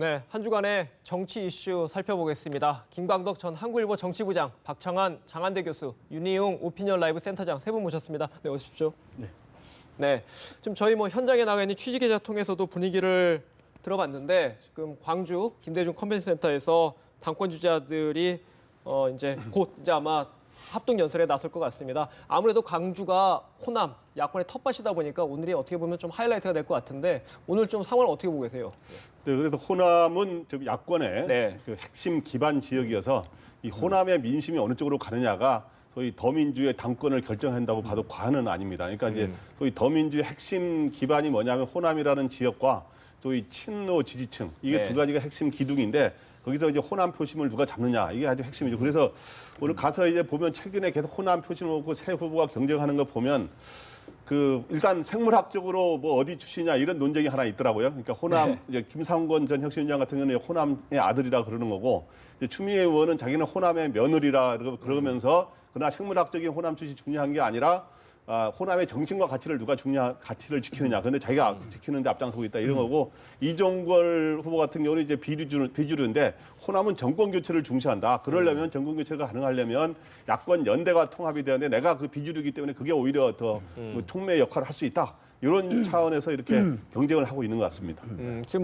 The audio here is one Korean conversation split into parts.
네, 한 주간의 정치 이슈 살펴보겠습니다. 김광덕 전 한국일보 정치부장, 박창한 장한대 교수, 윤희용 오피니언 라이브 센터장 세 분 모셨습니다. 네, 어서 오십시오. 네, 지금 저희 현장에 나가 있는 취재 기자 통해서도 분위기를 들어봤는데 지금 광주 김대중 컨벤션 센터에서 당권 주자들이 이제 곧 아마 합동 연설에 나설 것 같습니다. 아무래도 광주가 호남 야권의 텃밭이다 보니까 오늘이 어떻게 보면 좀 하이라이트가 될 것 같은데 오늘 좀 상황을 어떻게 보고 계세요? 네, 그래서 호남은 좀 야권의 네. 그 핵심 기반 지역이어서 이 호남의 민심이 어느 쪽으로 가느냐가 소위 더민주의 당권을 결정한다고 봐도 과언은 아닙니다. 그러니까 이제 소위 더민주의 핵심 기반이 뭐냐면 호남이라는 지역과 소위 친노 지지층 이게 네. 두 가지가 핵심 기둥인데 거기서 이제 호남 표심을 누가 잡느냐 이게 아주 핵심이죠. 그래서 오늘 가서 이제 보면 최근에 계속 호남 표심을 놓고 새 후보가 경쟁하는 거 보면 그 일단 생물학적으로 뭐 어디 출신이냐 이런 논쟁이 하나 있더라고요. 그러니까 호남 이제 김상권 전 혁신위원장 같은 경우는 호남의 아들이라 그러는 거고 이제 추미애 의원은 자기는 호남의 며느리라 그러면서 그러나 생물학적인 호남 출신이 중요한 게 아니라 호남의 정신과 가치를 누가 가치를 지키느냐. 근데 자기가 지키는데 앞장서고 있다 이런 거고 이종걸 후보 같은 경우는 이제 비주류인데 호남은 정권 교체를 중시한다. 그러려면 정권 교체가 가능하려면 야권 연대가 통합이 되는데 내가 그 비주류이기 때문에 그게 오히려 더 촉매 역할을 할 수 있다. 이런 차원에서 이렇게 경쟁을 하고 있는 것 같습니다. 지금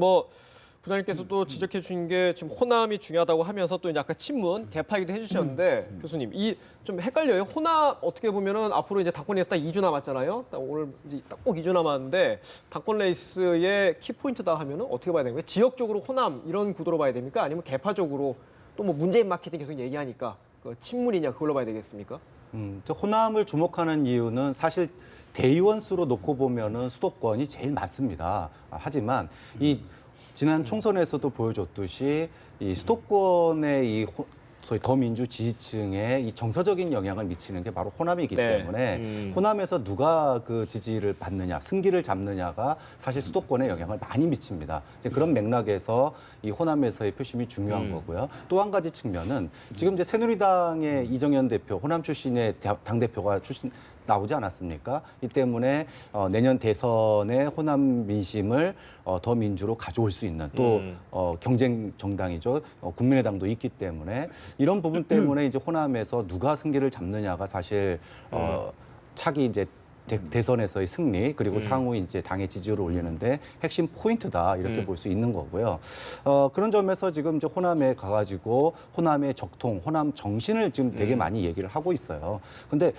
부장님께서 또 지적해 주신 게 지금 호남이 중요하다고 하면서 또 약간 친문 개파이기도 해주셨는데 교수님 이 좀 헷갈려요. 호남 어떻게 보면은 앞으로 이제 당권 레이스 딱 2주 남았잖아요. 오늘 딱 꼭 2주 남았는데 당권 레이스의 키 포인트다 하면은 어떻게 봐야 되는 거예요? 지역적으로 호남 이런 구도로 봐야 됩니까? 아니면 개파적으로 또 문재인 마케팅 계속 얘기하니까 그 친문이냐 그걸로 봐야 되겠습니까? 저 호남을 주목하는 이유는 사실 대의원 수로 놓고 보면은 수도권이 제일 많습니다. 하지만 이 지난 총선에서도 보여줬듯이 이 수도권의 소위 더민주 지지층에 이 정서적인 영향을 미치는 게 바로 호남이기 때문에 호남에서 누가 그 지지를 받느냐, 승기를 잡느냐가 사실 수도권에 영향을 많이 미칩니다. 이제 그런 맥락에서 이 호남에서의 표심이 중요한 거고요. 또 한 가지 측면은 지금 이제 새누리당의 이정현 대표, 호남 출신의 당대표가 나오지 않았습니까? 이 때문에 내년 대선에 호남 민심을 더 민주로 가져올 수 있는 또 경쟁 정당이죠. 국민의당도 있기 때문에 이런 부분 때문에 이제 호남에서 누가 승기를 잡느냐가 사실 차기 이제 대선에서의 승리 그리고 향후 이제 당의 지지율을 올리는데 핵심 포인트다 이렇게 볼 수 있는 거고요. 그런 점에서 지금 이제 호남에 가가지고 호남의 적통, 호남 정신을 지금 되게 많이 얘기를 하고 있어요. 근데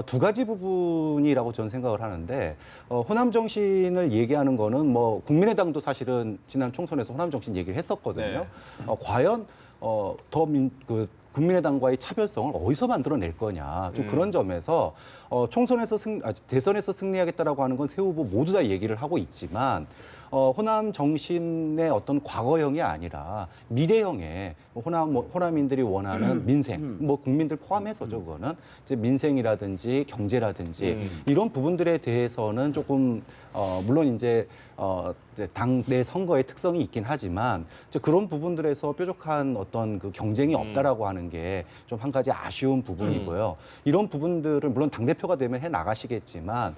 두 가지 부분이라고 저는 생각을 하는데 호남 정신을 얘기하는 거는 국민의당도 사실은 지난 총선에서 호남 정신 얘기를 했었거든요. 과연 국민의당과의 차별성을 어디서 만들어낼 거냐. 좀 그런 점에서 대선에서 승리하겠다라고 하는 건 세 후보 모두 다 얘기를 하고 있지만 호남 정신의 어떤 과거형이 아니라 미래형의 호남인들이 원하는 민생, 국민들 포함해서죠, 그거는 이제 민생이라든지 경제라든지 이런 부분들에 대해서는 조금 물론 이제 당내 선거의 특성이 있긴 하지만 그런 부분들에서 뾰족한 어떤 그 경쟁이 없다라고 하는 게 좀 한 가지 아쉬운 부분이고요. 이런 부분들을 물론 당 대표가 되면 해 나가시겠지만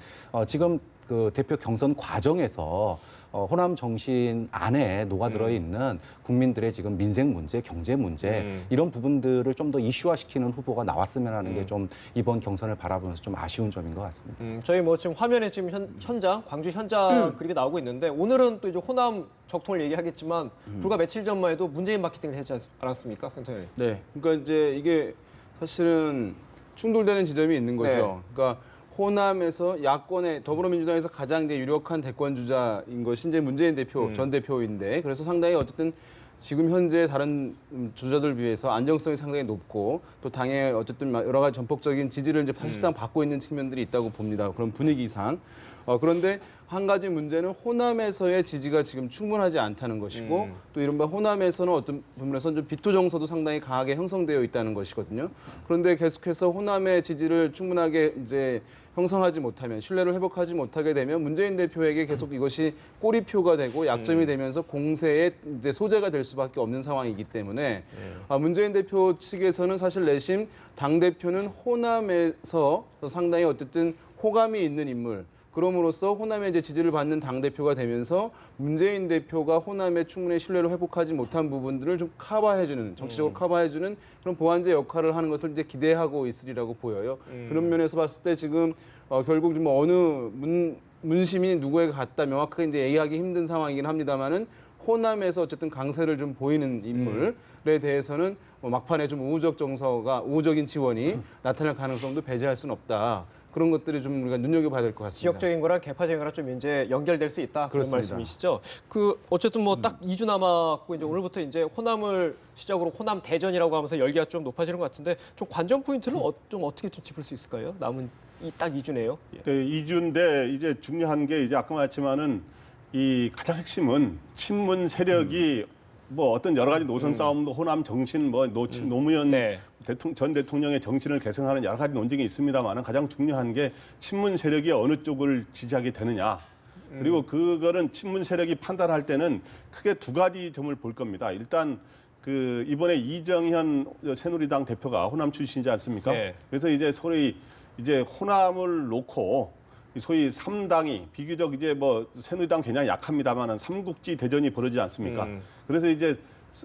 지금 그 대표 경선 과정에서 호남 정신 안에 녹아들어 있는 국민들의 지금 민생 문제, 경제 문제 이런 부분들을 좀 더 이슈화시키는 후보가 나왔으면 하는 게 좀 이번 경선을 바라보면서 좀 아쉬운 점인 것 같습니다. 저희 지금 화면에 지금 현장, 광주 현장 그렇게 나오고 있는데 오늘은 또 이제 호남 적통을 얘기하겠지만 불과 며칠 전만 해도 문재인 마케팅을 했지 않았습니까, 센터장님? 네, 그러니까 이제 이게 사실은 충돌되는 지점이 있는 거죠. 네. 그러니까 호남에서 야권의 더불어민주당에서 가장 이제 유력한 대권 주자인 것이 이제 문재인 대표 전 대표인데 그래서 상당히 어쨌든 지금 현재 다른 주자들 비해서 안정성이 상당히 높고 또 당의 어쨌든 여러 가지 전폭적인 지지를 이제 사실상 받고 있는 측면들이 있다고 봅니다. 그런 분위기상. 그런데 한 가지 문제는 호남에서의 지지가 지금 충분하지 않다는 것이고 또 이른바 호남에서는 어떤 부분에서 좀 비토 정서도 상당히 강하게 형성되어 있다는 것이거든요. 그런데 계속해서 호남의 지지를 충분하게 이제 형성하지 못하면 신뢰를 회복하지 못하게 되면 문재인 대표에게 계속 이것이 꼬리표가 되고 약점이 되면서 공세의 이제 소재가 될 수밖에 없는 상황이기 때문에 문재인 대표 측에서는 사실 내심 당 대표는 호남에서 상당히 어쨌든 호감이 있는 인물 그럼으로써 호남의 이제 지지를 받는 당 대표가 되면서 문재인 대표가 호남의 충분히 신뢰를 회복하지 못한 부분들을 좀 커버해주는 정치적으로 커버해주는 그런 보완제 역할을 하는 것을 이제 기대하고 있으리라고 보여요. 그런 면에서 봤을 때 지금 결국 좀 어느 문심이 누구에게 갔다 명확하게 이제 얘기하기 힘든 상황이긴 합니다만은 호남에서 어쨌든 강세를 좀 보이는 인물에 대해서는 막판에 좀 우호적인 지원이 나타날 가능성도 배제할 수는 없다. 그런 것들이 좀 우리가 눈여겨봐야 될 것 같습니다. 지역적인 거랑 개파적인 거랑 좀 이제 연결될 수 있다 그런 그렇습니다. 말씀이시죠. 어쨌든 뭐 딱 2주 남았고 이제 오늘부터 이제 호남을 시작으로 호남 대전이라고 하면서 열기가 좀 높아지는 것 같은데 좀 관전 포인트는 좀 어떻게 좀 짚을 수 있을까요? 남은 딱 2주네요. 예. 네, 2주인데 이제 중요한 게 이제 아까 말했지만은 이 가장 핵심은 친문 세력이 뭐 어떤 여러 가지 노선 싸움도 호남 정신 노무현 네. 전 대통령의 정신을 계승하는 여러 가지 논쟁이 있습니다만은 가장 중요한 게 친문 세력이 어느 쪽을 지지하게 되느냐. 그리고 그거는 친문 세력이 판단할 때는 크게 두 가지 점을 볼 겁니다. 일단 그 이번에 이정현 새누리당 대표가 호남 출신이지 않습니까? 네. 그래서 이제 소위 이제 호남을 놓고 소위 3당이 비교적 이제 뭐 새누리당 굉장히 약합니다만은 삼국지 대전이 벌어지지 않습니까? 그래서 이제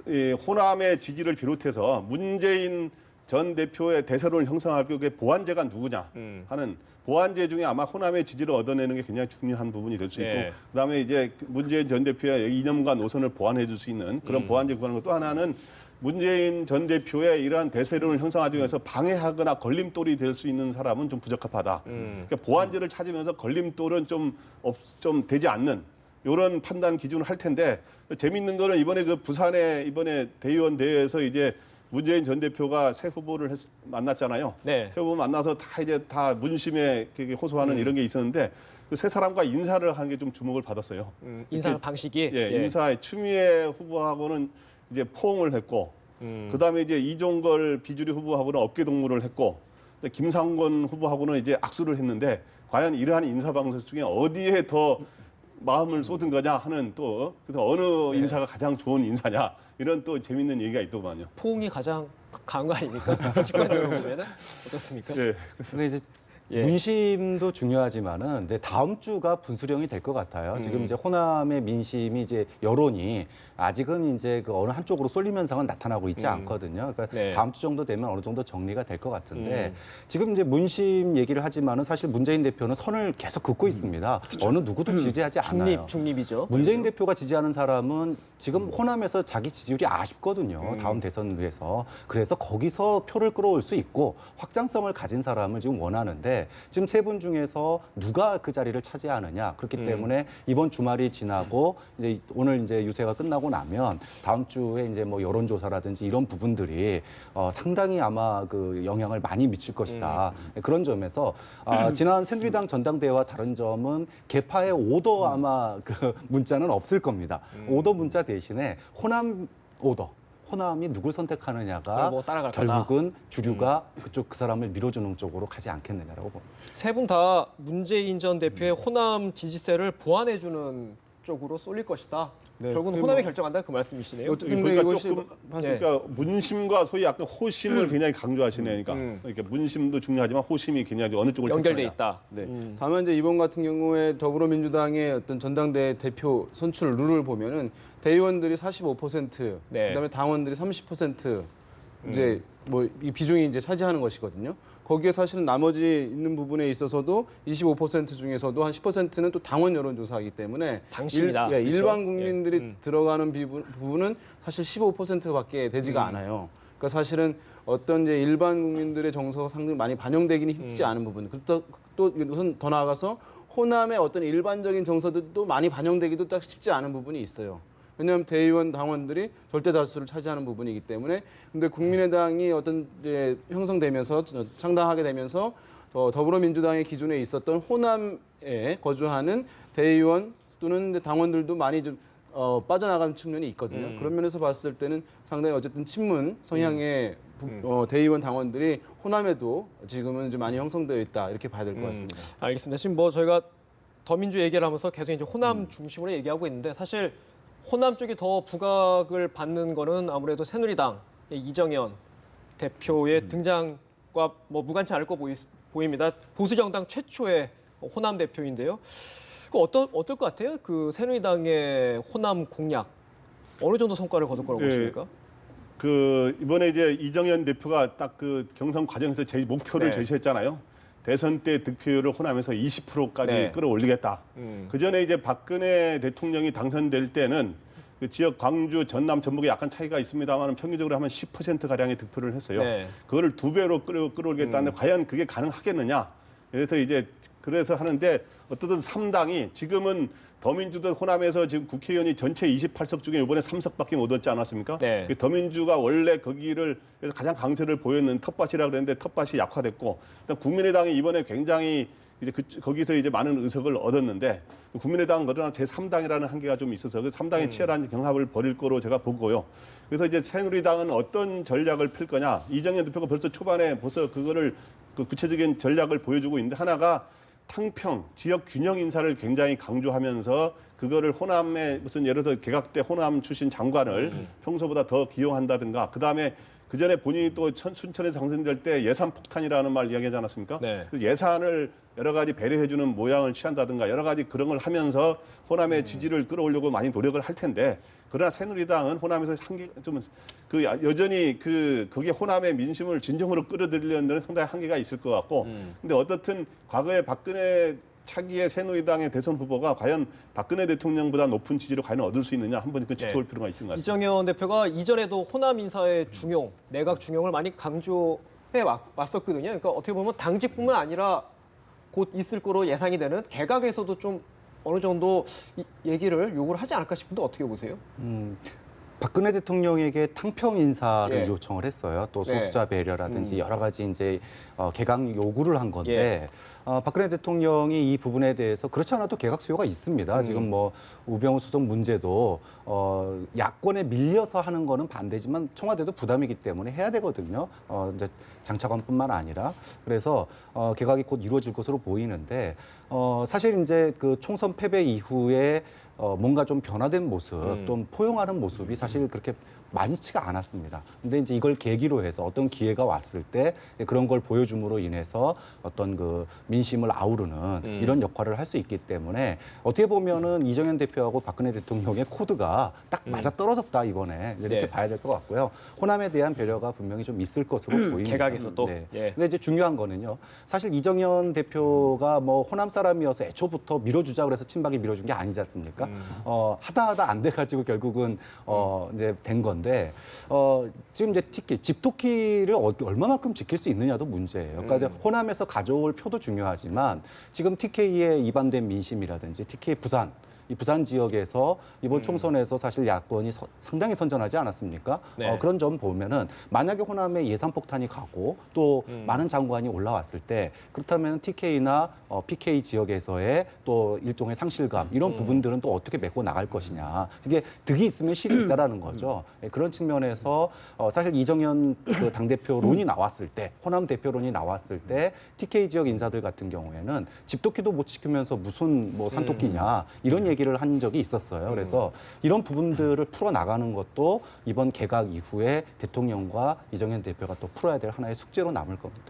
이 호남의 지지를 비롯해서 문재인 전 대표의 대세론을 형성할 게 보완제가 누구냐 하는 보완제 중에 아마 호남의 지지를 얻어내는 게 굉장히 중요한 부분이 될 수 있고 네. 그다음에 이제 문재인 전 대표의 이념과 노선을 보완해 줄 수 있는 그런 보완제 구하는 것 또 하나는 문재인 전 대표의 이러한 대세론을 형성하기 위해서 방해하거나 걸림돌이 될 수 있는 사람은 좀 부적합하다. 그러니까 보완제를 찾으면서 걸림돌은 좀 되지 않는 이런 판단 기준을 할 텐데 재밌는 거는 이번에 그 부산에 이번에 대의원 대회에서 이제 문재인 전 대표가 새 후보를 만났잖아요. 네. 새 후보 만나서 다 문심에 호소하는 이런 게 있었는데 그 세 사람과 인사를 하는 게 좀 주목을 받았어요. 인사 방식이 예, 인사에 추미애 후보하고는 이제 포옹을 했고, 그다음에 이제 이종걸 비주류 후보하고는 어깨 동무를 했고, 김상곤 후보하고는 이제 악수를 했는데 과연 이러한 인사 방식 중에 어디에 더 마음을 쏟은 거냐 하는 또 그래서 어느 인사가 가장 좋은 인사냐 이런 또 재밌는 얘기가 있더만요. 포옹이 가장 강한 거 아닙니까? 직관적으로 보면은 어떻습니까? 예. 근데 이제 예. 문심도 중요하지만은 이제 다음 주가 분수령이 될 것 같아요. 지금 이제 호남의 민심이 이제 여론이 아직은 이제 그 어느 한쪽으로 쏠림 현상은 나타나고 있지 않거든요. 그러니까 네. 다음 주 정도 되면 어느 정도 정리가 될 것 같은데 지금 이제 문심 얘기를 하지만은 사실 문재인 대표는 선을 계속 긋고 있습니다. 어느 누구도 지지하지 않아요. 중립이죠. 문재인 대표가 지지하는 사람은 지금 호남에서 자기 지지율이 아쉽거든요. 다음 대선 위해서. 그래서 거기서 표를 끌어올 수 있고 확장성을 가진 사람을 지금 원하는데 지금 세 분 중에서 누가 그 자리를 차지하느냐. 그렇기 때문에 이번 주말이 지나고 이제 오늘 이제 유세가 끝나고 나면 다음 주에 이제 뭐 여론조사라든지 이런 부분들이 상당히 아마 그 영향을 많이 미칠 것이다. 그런 점에서 지난 새누리당 전당대회와 다른 점은 개파의 오더 아마 그 문자는 없을 겁니다. 오더 문자 대신에 호남 오더. 호남이 누굴 선택하느냐가 뭐 따라갈 결국은 주류가 그쪽 그 사람을 밀어주는 쪽으로 가지 않겠느냐라고 봅니다. 세 분 다 문재인 전 대표의 호남 지지세를 보완해주는 쪽으로 쏠릴 것이다. 네. 결국은 호남이 결정한다 그 말씀이시네요. 어쨌든 그러니까 이것이 조금 그러니까 문심과 소위 약간 호심을 굉장히 강조하시네. 그러니까 문심도 중요하지만 호심이 굉장히 어느 쪽을 연결돼 택하느냐. 있다. 네. 다만 이제 이번 같은 경우에 더불어민주당의 어떤 전당대 대표 선출 룰을 보면은 대의원들이 45%, 네. 그다음에 당원들이 30% 이제 뭐 이 비중이 이제 차지하는 것이거든요. 거기에 사실은 나머지 있는 부분에 있어서도 25% 중에서도 한 10%는 또 당원 여론조사이기 때문에 당심이다. 그렇죠? 일반 국민들이 들어가는 부분은 사실 15%밖에 되지가 않아요. 그러니까 사실은 어떤 이제 일반 국민들의 정서가 상당히 많이 반영되기는 쉽지 않은 부분. 또 우선 더 나아가서 호남의 어떤 일반적인 정서들도 많이 반영되기도 딱 쉽지 않은 부분이 있어요. 왜냐하면 대의원 당원들이 절대 다수를 차지하는 부분이기 때문에 근데 국민의당이 어떤 이제 형성되면서 창당하게 되면서 더불어민주당의 기준에 있었던 호남에 거주하는 대의원 또는 당원들도 많이 좀 빠져나간 측면이 있거든요. 그런 면에서 봤을 때는 상당히 어쨌든 친문 성향의 대의원 당원들이 호남에도 지금은 좀 많이 형성되어 있다 이렇게 봐야 될 것 같습니다. 알겠습니다. 지금 뭐 저희가 더민주 얘기를 하면서 계속 이제 호남 중심으로 얘기하고 있는데 사실 호남 쪽이 더 부각을 받는 거는 아무래도 새누리당 이정현 대표의 등장과 뭐 무관치 않을 거 보입니다. 보수 정당 최초의 호남 대표인데요. 그 어떨 것 같아요? 그 새누리당의 호남 공약 어느 정도 성과를 거둘 거라고 네. 보십니까? 그 이번에 이제 이정현 대표가 딱 그 경선 과정에서 제 목표를 네. 제시했잖아요. 대선 때 득표율을 호남에서 20%까지 네. 끌어올리겠다. 그 전에 이제 박근혜 대통령이 당선될 때는 그 지역 광주, 전남, 전북에 약간 차이가 있습니다만 평균적으로 하면 10% 가량의 득표를 했어요. 네. 그거를 2배로 끌어올리겠다는데 과연 그게 가능하겠느냐? 그래서 하는데 어떻든 3당이 지금은 더민주도 호남에서 지금 국회의원이 전체 28석 중에 이번에 3석밖에 못 얻지 않았습니까? 네. 그 더민주가 원래 거기를 가장 강세를 보였는 텃밭이라 그랬는데 텃밭이 약화됐고 국민의당이 이번에 굉장히 이제 거기서 이제 많은 의석을 얻었는데 국민의당은 그러나 제3당이라는 한계가 좀 있어서 그 3당이 치열한 경합을 벌일 거로 제가 보고요. 그래서 이제 새누리당은 어떤 전략을 펼 거냐? 이정현 대표가 벌써 초반에 그거를 그 구체적인 전략을 보여주고 있는데 하나가 탕평, 지역 균형 인사를 굉장히 강조하면서 그거를 호남에 무슨 예를 들어 개각 때 호남 출신 장관을 평소보다 더 기용한다든가 그다음에 그전에 본인이 또 순천에서 당선될 때 예산 폭탄이라는 말 이야기하지 않았습니까? 네. 그래서 예산을 여러 가지 배려해주는 모양을 취한다든가 여러 가지 그런 걸 하면서 호남의 지지를 끌어올려고 많이 노력을 할 텐데 그러나 새누리당은 호남에서 여전히 거기에 호남의 민심을 진정으로 끌어들이려는 데는 상당히 한계가 있을 것 같고 근데 어떻든 과거에 박근혜 차기의 새누리당의 대선 후보가 과연 박근혜 대통령보다 높은 지지를 과연 얻을 수 있느냐 한번 지켜볼 네. 필요가 있는 것 같습니다. 이정현 대표가 이전에도 호남 인사의 중용, 내각 중용을 많이 강조해 왔었거든요. 그러니까 어떻게 보면 당직뿐만 아니라 곧 있을 거로 예상이 되는 개각에서도 좀 어느 정도 얘기를 요구를 하지 않을까 싶은데 어떻게 보세요? 박근혜 대통령에게 탕평 인사를 예. 요청을 했어요. 또 네. 소수자 배려라든지 여러 가지 이제 개각 요구를 한 건데 박근혜 대통령이 이 부분에 대해서 그렇지 않아도 개각 수요가 있습니다. 지금 뭐 우병우 수석 문제도 야권에 밀려서 하는 거는 반대지만 청와대도 부담이기 때문에 해야 되거든요. 이제 장차관뿐만 아니라 그래서 개각이 곧 이루어질 것으로 보이는데 사실 이제 그 총선 패배 이후에 뭔가 좀 변화된 모습, 또 포용하는 모습이 사실 그렇게 많지가 않았습니다. 근데 이제 이걸 계기로 해서 어떤 기회가 왔을 때 그런 걸 보여줌으로 인해서 어떤 그 민심을 아우르는 이런 역할을 할 수 있기 때문에 어떻게 보면은 이정현 대표하고 박근혜 대통령의 코드가 딱 맞아 떨어졌다 이번에 이렇게 네. 봐야 될 것 같고요. 호남에 대한 배려가 분명히 좀 있을 것으로 보입니다. 개각에서도. 네. 예. 근데 이제 중요한 거는요. 사실 이정현 대표가 뭐 호남 사람이어서 애초부터 밀어주자 그래서 친박이 밀어준 게 아니지 않습니까? 하다 안 돼가지고 결국은 이제 된 건데 지금 이제 집토끼를 얼마만큼 지킬 수 있느냐도 문제예요. 그러니까 이제 호남에서 가져올 표도 중요하지만 지금 TK에 입안된 민심이라든지 TK 부산. 이 부산 지역에서 이번 총선에서 사실 야권이 상당히 선전하지 않았습니까? 네. 그런 점 보면은 만약에 호남에 예산 폭탄이 가고 또 많은 장관이 올라왔을 때 그렇다면 TK나 PK 지역에서의 또 일종의 상실감 이런 부분들은 또 어떻게 메꿔 나갈 것이냐. 이게 득이 있으면 실이 있다라는 거죠. 그런 측면에서 사실 이정현 그 당대표론이 나왔을 때 호남 대표론이 나왔을 때 TK 지역 인사들 같은 경우에는 집토끼도 못 지키면서 무슨 뭐 산토끼냐 이런 얘기를 한 적이 있었어요. 그래서 이런 부분들을 풀어나가는 것도 이번 개각 이후에 대통령과 이정현 대표가 또 풀어야 될 하나의 숙제로 남을 겁니다.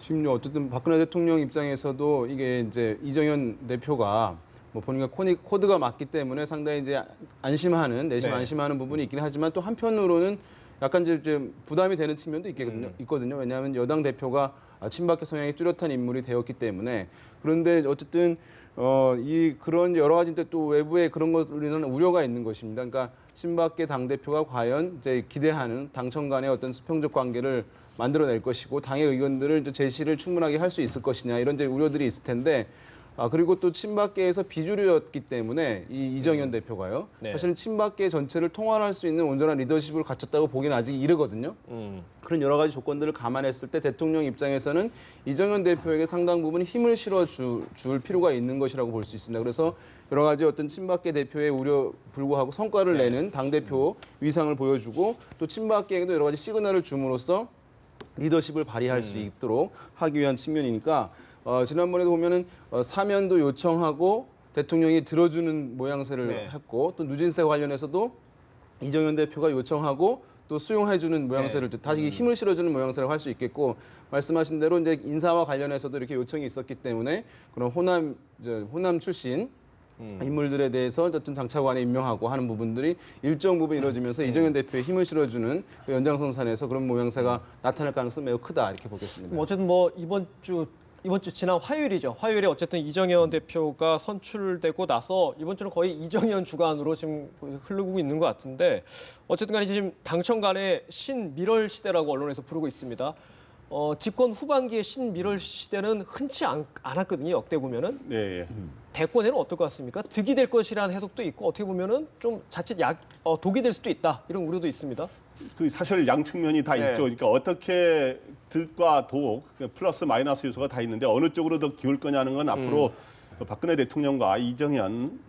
지금 어쨌든 박근혜 대통령 입장에서도 이게 이제 이정현 대표가 뭐 본인과 코드가 맞기 때문에 상당히 이제 내심 네. 안심하는 부분이 있긴 하지만 또 한편으로는 약간 이제 부담이 되는 측면도 있거든요. 왜냐하면 여당 대표가 친박계 성향이 뚜렷한 인물이 되었기 때문에 그런데 어쨌든 그런 여러 가지 또 외부에 그런 것으로 인한 우려가 있는 것입니다. 그러니까 친박계 당 대표가 과연 이제 기대하는 당청 간의 어떤 수평적 관계를 만들어낼 것이고 당의 의견들을 이제 제시를 충분하게 할 수 있을 것이냐 이런 이제 우려들이 있을 텐데. 그리고 또 친박계에서 비주류였기 때문에 이정현 대표가요. 네. 사실 친박계 전체를 통합할 수 있는 온전한 리더십을 갖췄다고 보기는 아직 이르거든요. 그런 여러 가지 조건들을 감안했을 때 대통령 입장에서는 이정현 대표에게 상당 부분 힘을 실어줄 필요가 있는 것이라고 볼 수 있습니다. 그래서 여러 가지 어떤 친박계 대표의 우려 불구하고 성과를 내는 당대표 위상을 보여주고 또 친박계에게도 여러 가지 시그널을 줌으로써 리더십을 발휘할 수 있도록 하기 위한 측면이니까 지난번에도 보면은 사면도 요청하고 대통령이 들어주는 모양새를 네. 했고 또 누진세 관련해서도 이정현 대표가 요청하고 또 수용해주는 모양새를 다시 힘을 실어주는 모양새를 할 수 있겠고 말씀하신 대로 이제 인사와 관련해서도 이렇게 요청이 있었기 때문에 그런 호남 출신 인물들에 대해서 어쨌든 장차관에 임명하고 하는 부분들이 일정 부분 이루어지면서 이정현 대표의 힘을 실어주는 그 연장선상에서 그런 모양새가 나타날 가능성이 매우 크다 이렇게 보겠습니다. 어쨌든 뭐 이번 주 지난 화요일이죠. 화요일에 어쨌든 이정현 대표가 선출되고 나서 이번 주는 거의 이정현 주간으로 지금 흐르고 있는 것 같은데 어쨌든 간에 지금 당청 간의 신미럴 시대라고 언론에서 부르고 있습니다. 집권 후반기의 신미럴 시대는 흔치 않았거든요. 역대 보면은. 예, 예. 대권에는 어떨 것 같습니까? 득이 될 것이라는 해석도 있고 어떻게 보면은 좀 자칫 독이 될 수도 있다 이런 우려도 있습니다. 그 사실 양 측면이 다 네. 있죠. 그러니까 어떻게 득과 독, 플러스 마이너스 요소가 다 있는데 어느 쪽으로 더 기울 거냐는 건 앞으로 박근혜 대통령과 이정현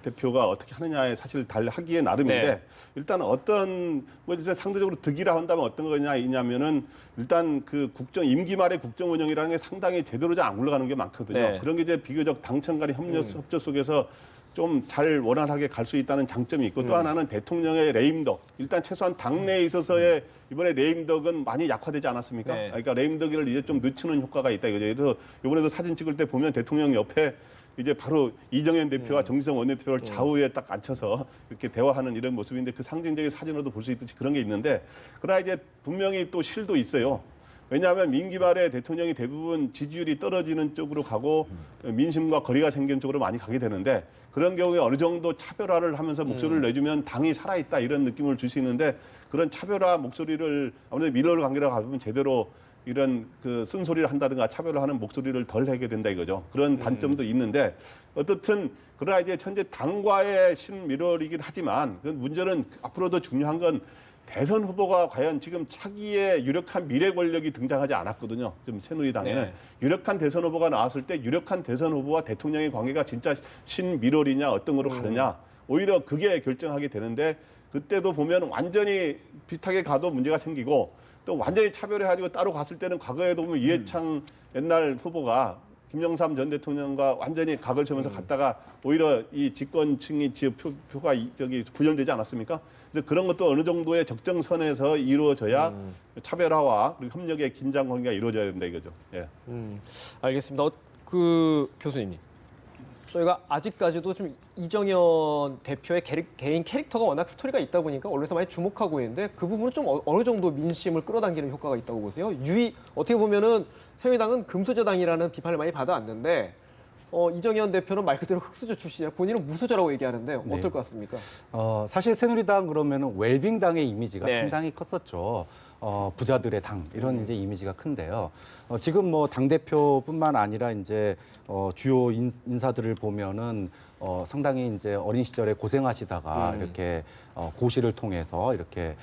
대표가 어떻게 하느냐에 사실 달하기에 나름인데 네. 일단 어떤 뭐 이제 상대적으로 득이라 한다면 어떤 거냐면은 일단 그 임기 말의 국정 운영이라는 게 상당히 제대로 잘 안 굴러가는 게 많거든요. 네. 그런 게 이제 비교적 당청 간의 협조 속에서 좀 잘 원활하게 갈 수 있다는 장점이 있고 또 하나는 대통령의 레임덕. 일단 최소한 당내에 있어서의 이번에 레임덕은 많이 약화되지 않았습니까? 네. 그러니까 레임덕을 이제 좀 늦추는 효과가 있다 이거죠. 그래서 이번에도 사진 찍을 때 보면 대통령 옆에 이제 바로 이정현 대표와 정지성 원내대표를 좌우에 딱 앉혀서 이렇게 대화하는 이런 모습인데 그 상징적인 사진으로도 볼 수 있듯이 그런 게 있는데 그러나 이제 분명히 또 실도 있어요. 왜냐하면 민기 말에 대통령이 대부분 지지율이 떨어지는 쪽으로 가고 민심과 거리가 생기는 쪽으로 많이 가게 되는데 그런 경우에 어느 정도 차별화를 하면서 목소리를 내주면 당이 살아있다 이런 느낌을 줄 수 있는데 그런 차별화 목소리를 아무래도 미러를 관계로 가보면 제대로 이런 그 쓴소리를 한다든가 차별을 하는 목소리를 덜 하게 된다 이거죠. 그런 단점도 있는데 어떻든 그러나 이제 현재 당과의 신미러이긴 하지만 그 문제는 앞으로 더 중요한 건 대선 후보가 과연 지금 차기의 유력한 미래 권력이 등장하지 않았거든요. 좀 새누리당에는 네. 유력한 대선 후보가 나왔을 때 유력한 대선 후보와 대통령의 관계가 진짜 신미러이냐 어떤 거로 가느냐 오히려 그게 결정하게 되는데 그때도 보면 완전히 비슷하게 가도 문제가 생기고 또 완전히 차별해가지고 따로 갔을 때는 과거에도 보면 이해창 옛날 후보가 김영삼 전 대통령과 완전히 각을 세우면서 갔다가 오히려 이 집권층이 표가 분열되지 않았습니까? 그래서 그런 것도 어느 정도의 적정선에서 이루어져야 차별화와 그리고 협력의 긴장 관계가 이루어져야 된다 이거죠. 예. 알겠습니다. 그 교수님, 저희가 아직까지도 좀 이정현 대표의 개인 캐릭터가 워낙 스토리가 있다 보니까 언론에서 많이 주목하고 있는데 그 부분은 좀 어느 정도 민심을 끌어당기는 효과가 있다고 보세요? 어떻게 보면은 새누리당은 금수저당이라는 비판을 많이 받아왔는데 이정현 대표는 말 그대로 흑수저 출신이야. 본인은 무수저라고 얘기하는데 어떨 것 같습니까? 사실 새누리당 그러면은 웰빙당의 이미지가 네. 상당히 컸었죠. 부자들의 당 이런 이제 이미지가 큰데요. 지금 뭐 당 대표뿐만 아니라 이제 주요 인사들을 보면은 상당히 이제 어린 시절에 고생하시다가 이렇게 고시를 통해서 이렇게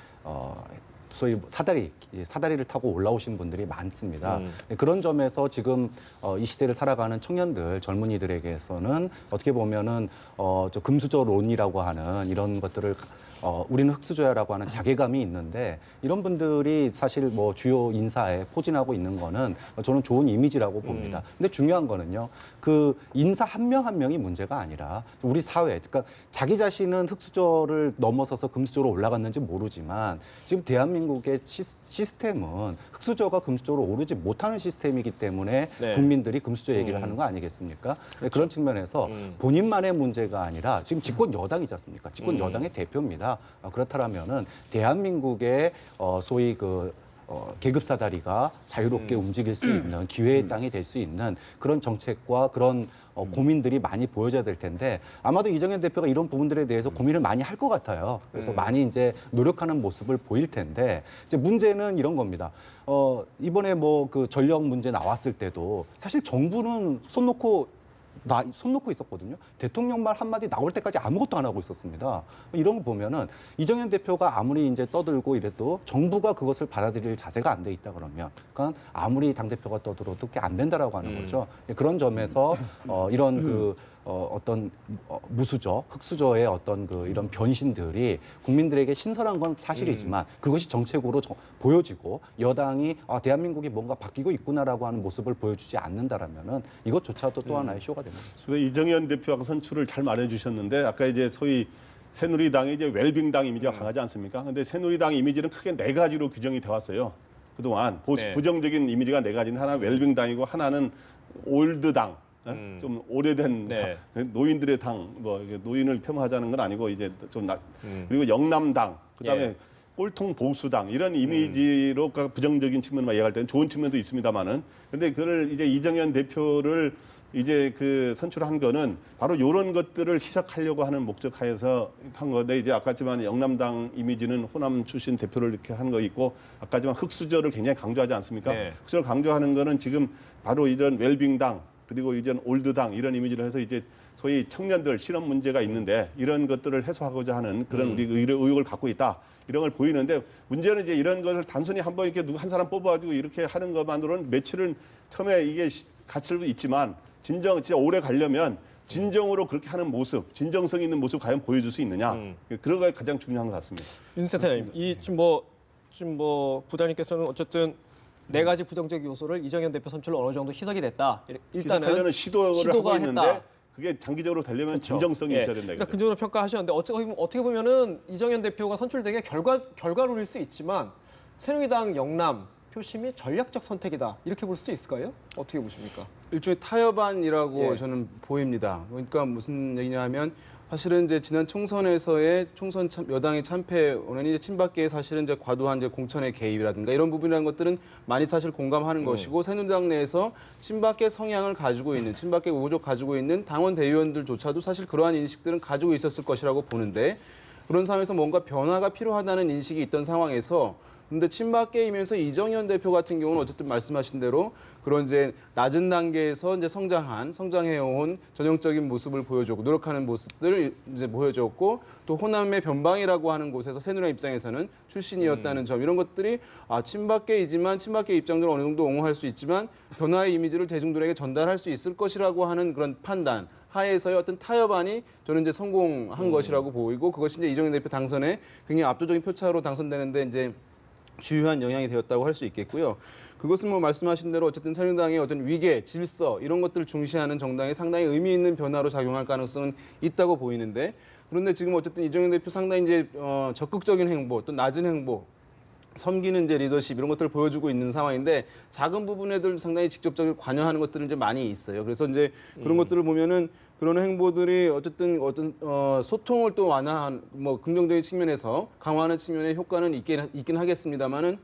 소위 사다리를 타고 올라오신 분들이 많습니다. 그런 점에서 지금 이 시대를 살아가는 청년들, 젊은이들에게서는 어떻게 보면은 저 금수저론이라고 하는 이런 것들을 우리는 흑수저야라고 하는 자괴감이 있는데 이런 분들이 사실 뭐 주요 인사에 포진하고 있는 거는 저는 좋은 이미지라고 봅니다. 근데 중요한 거는요. 그 인사 한 명 한 명이 문제가 아니라 우리 사회, 그러니까 자기 자신은 흑수저를 넘어서서 금수저로 올라갔는지 모르지만 지금 대한민국의 시스템은 흑수저가 금수저로 오르지 못하는 시스템이기 때문에 네. 국민들이 금수저 얘기를 하는 거 아니겠습니까? 그런 측면에서 본인만의 문제가 아니라 지금 집권 여당이지 않습니까? 집권 여당의 대표입니다. 그렇다면은 대한민국의 소위 계급 사다리가 자유롭게 움직일 수 있는 기회의 땅이 될 수 있는 그런 정책과 그런 고민들이 많이 보여져야 될 텐데 아마도 이정현 대표가 이런 부분들에 대해서 고민을 많이 할 것 같아요. 그래서 많이 이제 노력하는 모습을 보일 텐데 이제 문제는 이런 겁니다. 이번에 뭐 그 전력 문제 나왔을 때도 사실 정부는 손 놓고 있었거든요. 대통령 말 한마디 나올 때까지 아무것도 안 하고 있었습니다. 이런 거 보면은 이정현 대표가 아무리 이제 떠들고 이래도 정부가 그것을 받아들일 자세가 안 돼 있다 그러면, 그러니까 아무리 당대표가 떠들어도 그게 안 된다라고 하는 거죠. 그런 점에서 이런 어떤 흑수저의 어떤 이런 변신들이 국민들에게 신선한 건 사실이지만 그것이 정책으로 보여지고 여당이 대한민국이 뭔가 바뀌고 있구나라고 하는 모습을 보여주지 않는다라면은 이것조차도 또 하나의 쇼가 됩니다. 그래서 이정현 대표가 선출을 잘 말해 주셨는데 아까 이제 소위 새누리당이 이제 웰빙당 이미지가 강하지 않습니까? 근데 새누리당 이미지는 크게 네 가지로 규정이 되어 왔어요. 그동안 네. 부정적인 이미지가 네 가지는 하나는 웰빙당이고 하나는 올드당. 좀 오래된 네. 노인들의 당, 뭐 이게 노인을 폄하하자는 건 아니고 이제 좀 그리고 영남당, 그다음에 예. 꼴통 보수당 이런 이미지로 부정적인 측면만 이해할 때는 좋은 측면도 있습니다만은, 근데 그걸 이제 이정현 대표를 이제 그 선출한 거는 바로 이런 것들을 희석하려고 하는 목적하에서 한 건데, 이제 아까지만 영남당 이미지는 호남 출신 대표를 이렇게 한 거 있고, 아까지만 흑수저를 굉장히 강조하지 않습니까? 네. 흑수저를 강조하는 거는 지금 바로 이런 웰빙당 그리고 이제 올드당 이런 이미지를 해서 이제 소위 청년들 실업 문제가 있는데 이런 것들을 해소하고자 하는 그런 우리 의욕을 갖고 있다. 이런 걸 보이는데, 문제는 이제 이런 것을 단순히 한번 이렇게 누구 한 사람 뽑아가지고 이렇게 하는 것만으로는 며칠은 처음에 이게 갇힐 수 있지만 진짜 오래 가려면 진정으로 그렇게 하는 모습, 진정성 있는 모습 과연 보여줄 수 있느냐. 그런 게 가장 중요한 것 같습니다. 윤 센터장님, 이 지금 뭐 부장님께서는 어쨌든 네 가지 부정적 요소를 이정현 대표 선출로 어느 정도 희석이 됐다. 일단은 하려는 시도를 하고 있는데 했다. 그게 장기적으로 되려면 그렇죠. 진정성이 예. 있어야 된다. 그러니까 긍정적으로 평가하셨는데 어떻게 보면은 이정현 대표가 선출된 게 결과론일 수 있지만 새누리당 영남 표심이 전략적 선택이다. 이렇게 볼 수도 있을까요? 어떻게 보십니까? 일종의 타협안이라고 예. 저는 보입니다. 그러니까 무슨 얘기냐면 사실은 이제 지난 총선에서의 여당의 참패 원인이 이제 친박계의 사실은 이제 과도한 이제 공천의 개입이라든가 이런 부분이라는 것들은 많이 사실 공감하는 것이고, 새누리당 내에서 친박계 성향을 가지고 있는, 친박계 우호적 가지고 있는 당원 대의원들조차도 사실 그러한 인식들은 가지고 있었을 것이라고 보는데, 그런 상황에서 뭔가 변화가 필요하다는 인식이 있던 상황에서, 근데 친박계이면서 이정현 대표 같은 경우는 어쨌든 말씀하신 대로 그런 이제 낮은 단계에서 이제 성장해온 전형적인 모습을 보여줬고, 노력하는 모습들을 이제 보여줬고, 또 호남의 변방이라고 하는 곳에서 새누리당 입장에서는 출신이었다는 점, 이런 것들이 친박계이지만 친박계 입장들을 어느 정도 옹호할 수 있지만 변화의 이미지를 대중들에게 전달할 수 있을 것이라고 하는 그런 판단 하에서의 어떤 타협안이 저는 이제 성공한 것이라고 보이고, 그것이 이제 이정현 대표 당선에 굉장히 압도적인 표차로 당선되는데 이제 주요한 영향이 되었다고 할 수 있겠고요. 그것은 뭐 말씀하신 대로 어쨌든 새누리당의 어떤 위계, 질서 이런 것들을 중시하는 정당에 상당히 의미 있는 변화로 작용할 가능성은 있다고 보이는데, 그런데 지금 어쨌든 이정현 대표 상당히 이제 적극적인 행보, 또 낮은 행보, 섬기는 이제 리더십 이런 것들을 보여주고 있는 상황인데, 작은 부분에들 상당히 직접적으로 관여하는 것들은 이제 많이 있어요. 그래서 이제 그런 것들을 보면은 그런 행보들이 어쨌든 소통을 또 완화한, 뭐 긍정적인 측면에서 강화하는 측면의 효과는 있긴 하겠습니다만은,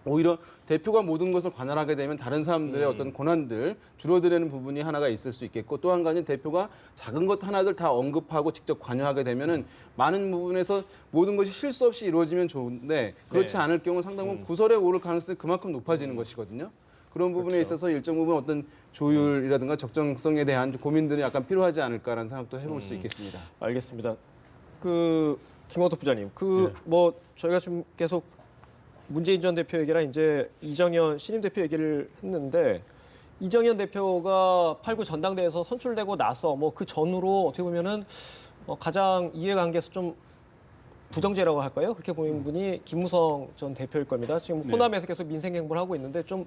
오히려 대표가 모든 것을 관할하게 되면 다른 사람들의 어떤 권한들 줄어드는 부분이 하나가 있을 수 있겠고, 또 한 가지는 대표가 작은 것 하나들 다 언급하고 직접 관여하게 되면은 많은 부분에서 모든 것이 실수 없이 이루어지면 좋은데, 그렇지 네. 않을 경우 상당히 구설에 오를 가능성이 그만큼 높아지는 것이거든요. 그런 부분에 그렇죠. 있어서 일정 부분 어떤 조율이라든가 적정성에 대한 고민들이 약간 필요하지 않을까라는 생각도 해볼 수 있겠습니다. 알겠습니다. 김원석 부장님, 뭐 저희가 지금 계속 문재인 전 대표 얘기랑 이제 이정현 신임 대표 얘기를 했는데, 이정현 대표가 8.9 전당대회에서 선출되고 나서 뭐 그 전후로 어떻게 보면은 가장 이해관계에서 좀 부정제라고 할까요? 그렇게 보이는 분이 김무성 전 대표일 겁니다. 지금 호남에서 계속 민생 행보를 하고 있는데, 좀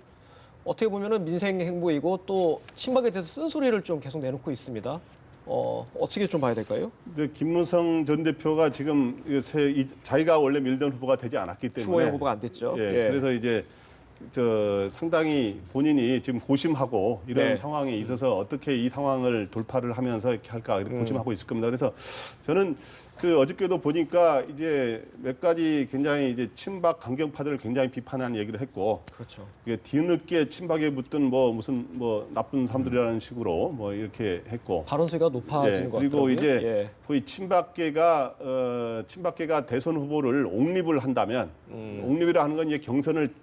어떻게 보면은 민생 행보이고 또 친박에 대해서 쓴소리를 좀 계속 내놓고 있습니다. 어떻게 좀 봐야 될까요? 근데 김무성 전 대표가 지금 자기가 원래 밀던 후보가 되지 않았기 때문에 추호영 후보가 안 됐죠. 예, 예. 그래서 이제 상당히 본인이 지금 고심하고 이런 네. 상황에 있어서 어떻게 이 상황을 돌파를 하면서 이렇게 할까 이렇게 고심하고 있을 겁니다. 그래서 저는 어저께도 보니까 이제 몇 가지 굉장히 이제 친박 강경파들을 굉장히 비판하는 얘기를 했고, 그렇죠. 이게 뒤늦게 친박에 붙든 무슨 나쁜 사람들이라는 식으로 이렇게 했고, 발언 수위가 높아지는 것 그리고 같더라고요. 이제 소위 친박계가 대선 후보를 옹립을 한다면, 옹립이라 하는 건 이제 경선을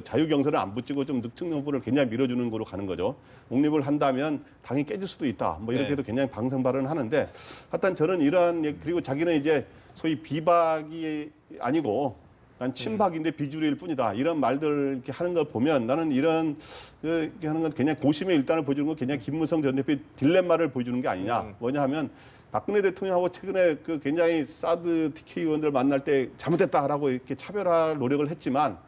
자유 경선을 안 붙이고 좀 늑증 후보를 굉장히 밀어주는 거로 가는 거죠. 옹립을 한다면 당이 깨질 수도 있다. 이렇게 네. 해도 굉장히 방송 발언을 하는데, 하여튼 저는 이러한, 그리고 자기는 이제 소위 비박이 아니고 난 친박인데 비주류일 뿐이다. 이런 말들 이렇게 하는 걸 보면 나는 이런 이렇게 하는 건 굉장히 고심의 일단을 보여주는 건 굉장히 김무성 전 대표의 딜레마를 보여주는 게 아니냐. 뭐냐 하면 박근혜 대통령하고 최근에 굉장히 사드 TK 의원들 만날 때 잘못됐다라고 이렇게 차별할 노력을 했지만,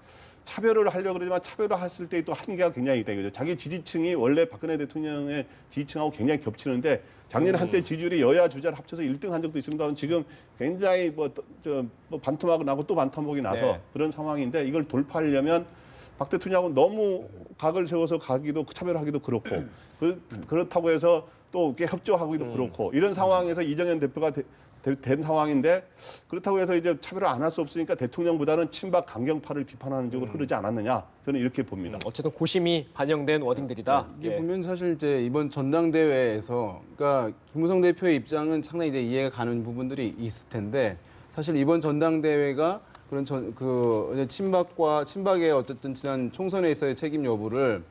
차별을 하려고 그러지만 차별을 했을 때 또 한계가 굉장히 있다 이거죠. 자기 지지층이 원래 박근혜 대통령의 지지층하고 굉장히 겹치는데 작년에 한때 지지율이 여야 주자를 합쳐서 1등 한 적도 있습니다만 지금 굉장히 뭐 반토막이 나고 또 반토막이 나서 네. 그런 상황인데 이걸 돌파하려면 박 대통령하고 너무 각을 세워서 가기도 차별하기도 그렇고 그렇다고 해서 또 이렇게 협조하기도 그렇고 이런 상황에서 이정현 대표가 된 상황인데 그렇다고 해서 이제 차별을 안 할 수 없으니까 대통령보다는 친박 강경파를 비판하는 쪽으로 흐르지 않았느냐 저는 이렇게 봅니다. 어쨌든 고심이 반영된 워딩들이다. 이게 예. 보면 사실 이제 이번 전당대회에서 그러니까 김무성 대표의 입장은 상당히 이제 이해가 가는 부분들이 있을 텐데 사실 이번 전당대회가 그런 친박의 어쨌든 지난 총선에서의 책임 여부를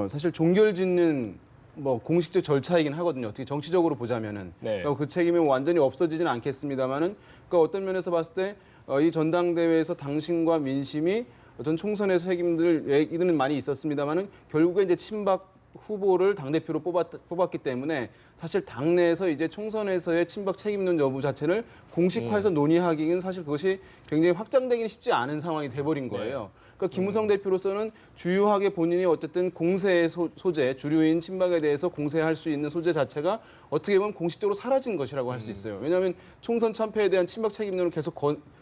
사실 종결짓는 뭐 공식적 절차이긴 하거든요. 어떻게 정치적으로 보자면은 네. 그러니까 그 책임이 완전히 없어지지는 않겠습니다만은 그러니까 어떤 면에서 봤을 때 이 전당대회에서 당신과 민심이 어떤 총선의 책임들 얘기들은 많이 있었습니다만은 결국에 이제 친박 후보를 당대표로 뽑았기 때문에 사실 당내에서 이제 총선에서의 친박 책임론 여부 자체를 공식화해서 논의하기는 사실 그것이 굉장히 확장되기는 쉽지 않은 상황이 돼버린 거예요. 그러니까 김무성 대표로서는 주요하게 본인이 어쨌든 공세의 소재, 주류인 친박에 대해서 공세할 수 있는 소재 자체가 어떻게 보면 공식적으로 사라진 것이라고 할 수 있어요. 왜냐하면 총선 참패에 대한 친박 책임론을 계속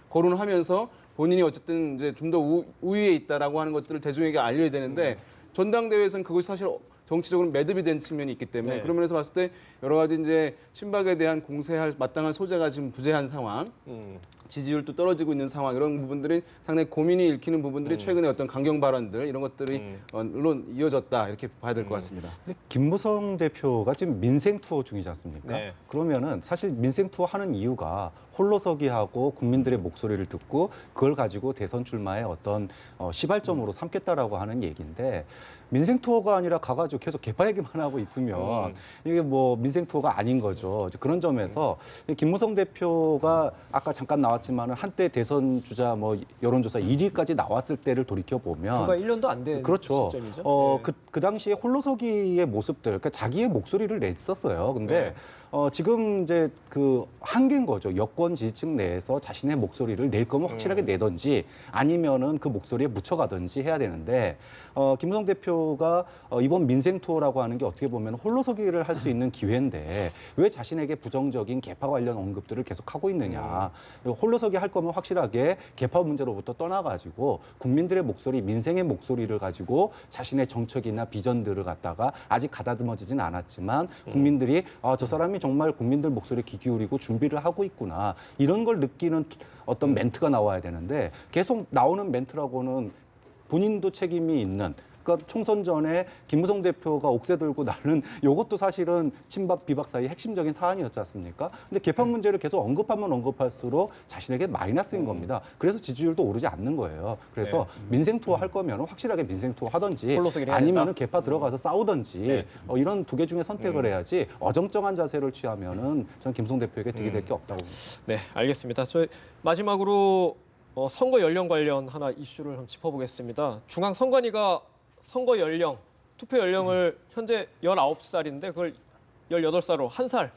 거론하면서 본인이 어쨌든 이제 좀 더 우위에 있다라고 하는 것들을 대중에게 알려야 되는데 전당대회에서는 그것이 사실 정치적으로 매듭이 된 측면이 있기 때문에 네. 그런 면에서 봤을 때 여러 가지 이제 친박에 대한 공세할 마땅한 소재가 지금 부재한 상황, 지지율도 떨어지고 있는 상황 이런 부분들이 상당히 고민이 읽히는 부분들이 최근에 어떤 강경 발언들 이런 것들이 물론 이어졌다 이렇게 봐야 될 것 같습니다. 근데 김무성 대표가 지금 민생 투어 중이지 않습니까? 네. 그러면은 사실 민생 투어 하는 이유가 홀로서기하고 국민들의 목소리를 듣고 그걸 가지고 대선 출마의 어떤 시발점으로 삼겠다라고 하는 얘기인데 민생 투어가 아니라 가가지고 계속 개파 얘기만 하고 있으면 이게 뭐 민생 투어가 아닌 거죠. 그런 점에서 김무성 대표가 아까 잠깐 나왔지만은 한때 대선 주자 뭐 여론조사 1위까지 나왔을 때를 돌이켜 보면 불과 1년도 안 된 그렇죠. 시점이죠. 네. 그 당시에 홀로서기의 모습들, 그러니까 자기의 목소리를 냈었어요. 근데 지금 이제 그 한계인 거죠. 여권 지지층 내에서 자신의 목소리를 낼 거면 확실하게 내던지 아니면은 그 목소리에 묻혀가든지 해야 되는데 김무성 대표가 이번 민생 투어라고 하는 게 어떻게 보면 홀로서기를 할 수 있는 기회인데 왜 자신에게 부정적인 개파 관련 언급들을 계속 하고 있느냐. 홀로서기 할 거면 확실하게 개파 문제로부터 떠나가지고 국민들의 목소리, 민생의 목소리를 가지고 자신의 정책이나 비전들을 갖다가 아직 가다듬어지진 않았지만 국민들이 저 사람이 정말 국민들 목소리에 귀 기울이고 준비를 하고 있구나. 이런 걸 느끼는 어떤 멘트가 나와야 되는데 계속 나오는 멘트라고는 본인도 책임이 있는 그러니까 총선 전에 김무성 대표가 옥새 들고 나는 이것도 사실은 친박 비박 사이 핵심적인 사안이었지 않습니까? 근데 개판 문제를 계속 언급하면 언급할수록 자신에게 마이너스인 겁니다. 그래서 지지율도 오르지 않는 거예요. 그래서 민생 투어 할 거면 확실하게 민생 투어 하던지 홀로서기를 해야 아니면은 된다? 개파 들어가서 싸우던지 이런 두 개 중에 선택을 해야지 어정쩡한 자세를 취하면은 저는 김무성 대표에게 득이 될 게 없다고 봅니다. 네, 알겠습니다. 저희 마지막으로 선거 연령 관련 하나 이슈를 한번 짚어보겠습니다. 중앙선관위가 선거 연령, 투표 연령을 현재 19살인데 그걸 18살로 한 살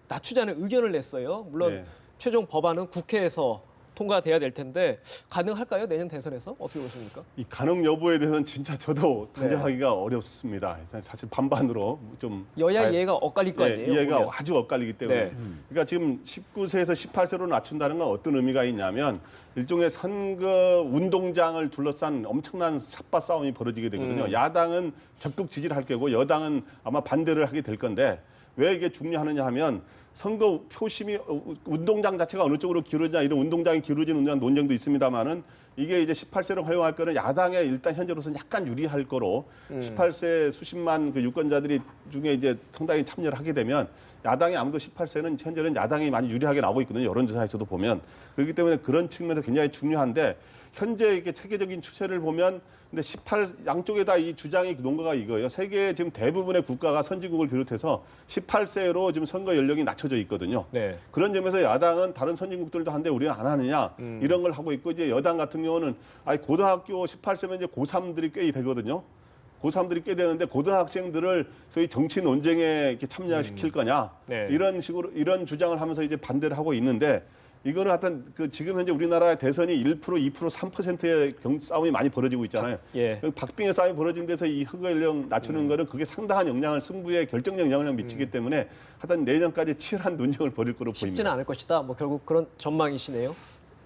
낮추자는 의견을 냈어요. 물론 예. 최종 법안은 국회에서 통과돼야 될 텐데 가능할까요? 내년 대선에서 어떻게 보십니까? 이 가능 여부에 대해서는 진짜 저도 단정하기가 어렵습니다. 사실 반반으로 좀 여야 이해가 엇갈릴 거 아니에요? 이해가 오히려. 아주 엇갈리기 때문에. 네. 그러니까 지금 19세에서 18세로 낮춘다는 건 어떤 의미가 있냐면 일종의 선거 운동장을 둘러싼 엄청난 삽바 싸움이 벌어지게 되거든요. 야당은 적극 지지를 할 거고 여당은 아마 반대를 하게 될 건데 왜 이게 중요하느냐 하면 선거 표심이 운동장 자체가 어느 쪽으로 기울어지냐 이런 운동장이 기울어진 운동 논쟁도 있습니다만은 이게 이제 18세로 허용할 거는 야당에 일단 현재로서는 약간 유리할 거로 18세 수십만 그 유권자들이 중에 이제 상당히 참여를 하게 되면 야당이 아무도 18세는 현재는 야당이 많이 유리하게 나오고 있거든요. 여론조사에서도 보면. 그렇기 때문에 그런 측면에서 굉장히 중요한데 현재 이게 세계적인 추세를 보면 근데 18 양쪽에다 이 주장이 논거가 이거예요. 세계 지금 대부분의 국가가 선진국을 비롯해서 18세로 지금 선거 연령이 낮춰져 있거든요. 네. 그런 점에서 야당은 다른 선진국들도 한데 우리는 안 하느냐 이런 걸 하고 있고 이제 여당 같은 경우는 고등학교 18세면 이제 고3들이 꽤 되거든요. 고3들이 꽤 되는데 고등학생들을 소위 정치 논쟁에 이렇게 참여시킬 거냐 네. 이런 식으로 이런 주장을 하면서 이제 반대를 하고 있는데 이거는 하여튼 그 지금 현재 우리나라 대선이 1%, 2%, 3%의 싸움이 많이 벌어지고 있잖아요. 예. 박빙의 싸움이 벌어진 데서 이 허가 연령 낮추는 거는 그게 상당한 영향을 승부에 결정적 영향을 미치기 때문에 하여튼 내년까지 치열한 논쟁을 벌일 거로 쉽지는 보입니다. 않을 것이다. 뭐 결국 그런 전망이시네요.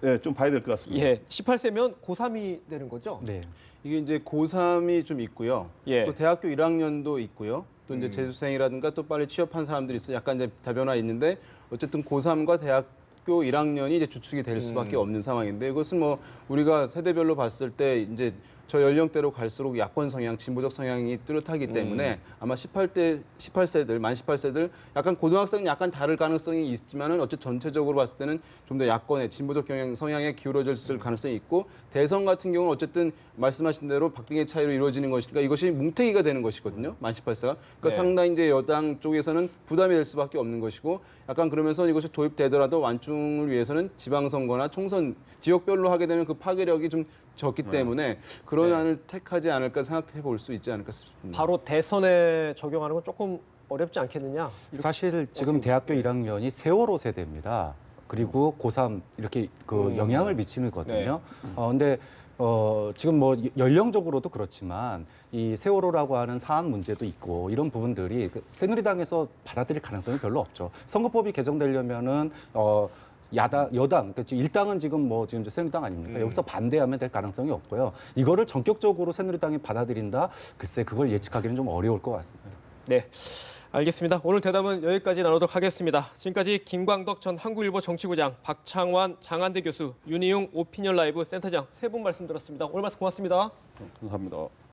네, 좀 봐야 될 것 같습니다. 예. 18세면 고3이 되는 거죠? 네. 이게 이제 고3이 좀 있고요. 예. 또 대학교 1학년도 있고요. 또 이제 재수생이라든가 또 빨리 취업한 사람들이 있어 약간 이제 다변화 있는데 어쨌든 고3과 대학교 1학년이 이제 주축이 될 수밖에 없는 상황인데 이것은 뭐 우리가 세대별로 봤을 때 이제 저 연령대로 갈수록 야권 성향, 진보적 성향이 뚜렷하기 때문에 아마 18세들, 만 18세들 약간 고등학생은 약간 다를 가능성이 있지만은 어쨌든 전체적으로 봤을 때는 좀 더 야권의 진보적 성향에 기울어졌을 가능성이 있고 대선 같은 경우는 어쨌든 말씀하신 대로 박빙의 차이로 이루어지는 것이니까 이것이 뭉태기가 되는 것이거든요. 만 18세가. 그러니까 네. 상당히 이제 여당 쪽에서는 부담이 될 수밖에 없는 것이고 약간 그러면서 이것이 도입되더라도 완충을 위해서는 지방선거나 총선 지역별로 하게 되면 그 파괴력이 좀 적기 때문에 그런 네. 안을 택하지 않을까 생각해 볼 수 있지 않을까 싶습니다. 바로 대선에 적용하는 건 조금 어렵지 않겠느냐? 사실 지금 대학교 1학년이 세월호 세대입니다. 그리고 고3 이렇게 그 영향을 미치는 거거든요. 근데 지금 뭐 연령적으로도 그렇지만 이 세월호라고 하는 사안 문제도 있고 이런 부분들이 새누리당에서 받아들일 가능성이 별로 없죠. 선거법이 개정되려면은 여당, 그러니까 지금 일당은 지금 지금 새누리당 아닙니까? 여기서 반대하면 될 가능성이 없고요. 이거를 전격적으로 새누리당이 받아들인다? 글쎄, 그걸 예측하기는 좀 어려울 것 같습니다. 네, 알겠습니다. 오늘 대담은 여기까지 나누도록 하겠습니다. 지금까지 김광덕 전 한국일보 정치부장, 박창완 장한대 교수, 윤희용 오피니언 라이브 센터장 세 분 말씀 들었습니다. 오늘 말씀 고맙습니다. 감사합니다.